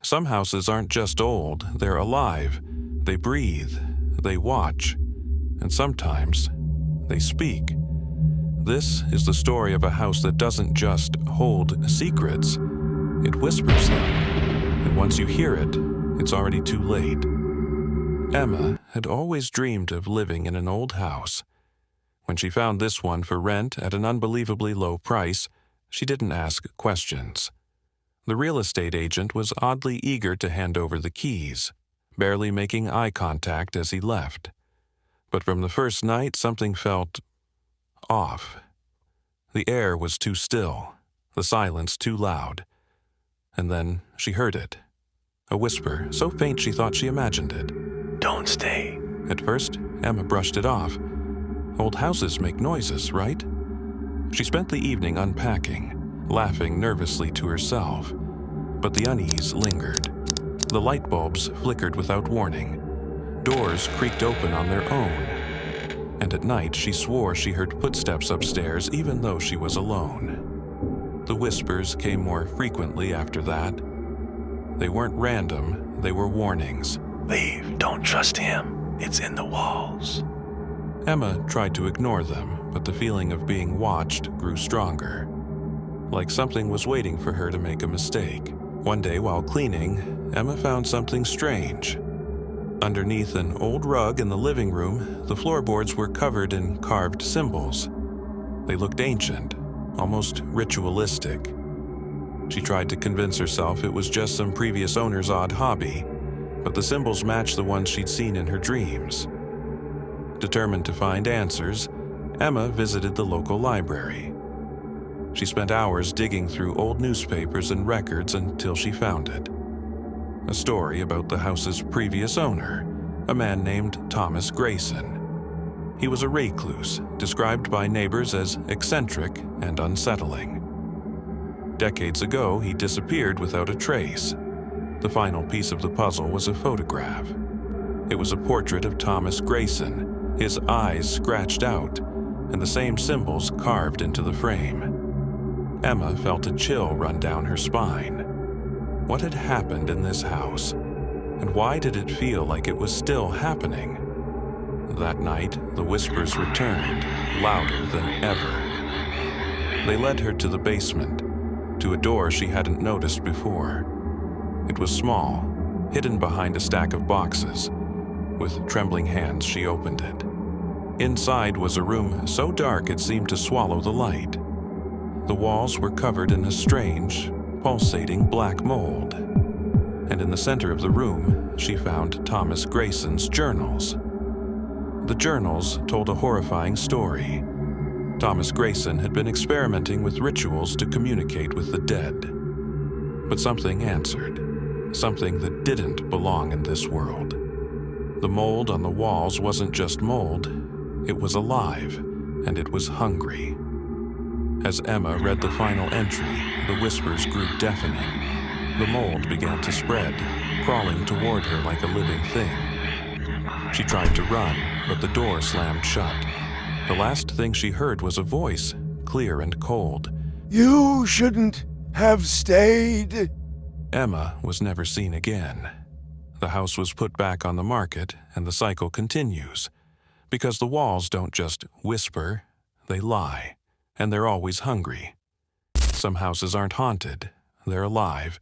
Some houses aren't just old, they're alive. They breathe, they watch, and sometimes they speak. This is the story of a house that doesn't just hold secrets, it whispers them. And once you hear it, it's already too late. Emma had always dreamed of living in an old house. When she found this one for rent at an unbelievably low price, she didn't ask questions. The real estate agent was oddly eager to hand over the keys, barely making eye contact as he left. But from the first night, something felt off. The air was too still, the silence too loud. And then she heard it. A whisper, so faint she thought she imagined it. "Don't stay." At first, Emma brushed it off. Old houses make noises, right? She spent the evening unpacking, laughing nervously to herself. But the unease lingered. The light bulbs flickered without warning. Doors creaked open on their own. And at night, she swore she heard footsteps upstairs even though she was alone. The whispers came more frequently after that. They weren't random, they were warnings. "Leave. Don't trust him. It's in the walls." Emma tried to ignore them, but the feeling of being watched grew stronger. Like something was waiting for her to make a mistake. One day while cleaning, Emma found something strange. Underneath an old rug in the living room, the floorboards were covered in carved symbols. They looked ancient, almost ritualistic. She tried to convince herself it was just some previous owner's odd hobby, but the symbols matched the ones she'd seen in her dreams. Determined to find answers, Emma visited the local library. She spent hours digging through old newspapers and records until she found it. A story about the house's previous owner, a man named Thomas Grayson. He was a recluse, described by neighbors as eccentric and unsettling. Decades ago, he disappeared without a trace. The final piece of the puzzle was a photograph. It was a portrait of Thomas Grayson, his eyes scratched out, and the same symbols carved into the frame. Emma felt a chill run down her spine. What had happened in this house? And why did it feel like it was still happening? That night, the whispers returned, louder than ever. They led her to the basement, to a door she hadn't noticed before. It was small, hidden behind a stack of boxes. With trembling hands, she opened it. Inside was a room so dark it seemed to swallow the light. The walls were covered in a strange, pulsating black mold. And in the center of the room, she found Thomas Grayson's journals. The journals told a horrifying story. Thomas Grayson had been experimenting with rituals to communicate with the dead. But something answered, something that didn't belong in this world. The mold on the walls wasn't just mold, it was alive, and it was hungry. As Emma read the final entry, the whispers grew deafening. The mold began to spread, crawling toward her like a living thing. She tried to run, but the door slammed shut. The last thing she heard was a voice, clear and cold. "You shouldn't have stayed." Emma was never seen again. The house was put back on the market, and the cycle continues. Because the walls don't just whisper, they lie, and they're always hungry. Some houses aren't haunted, they're alive,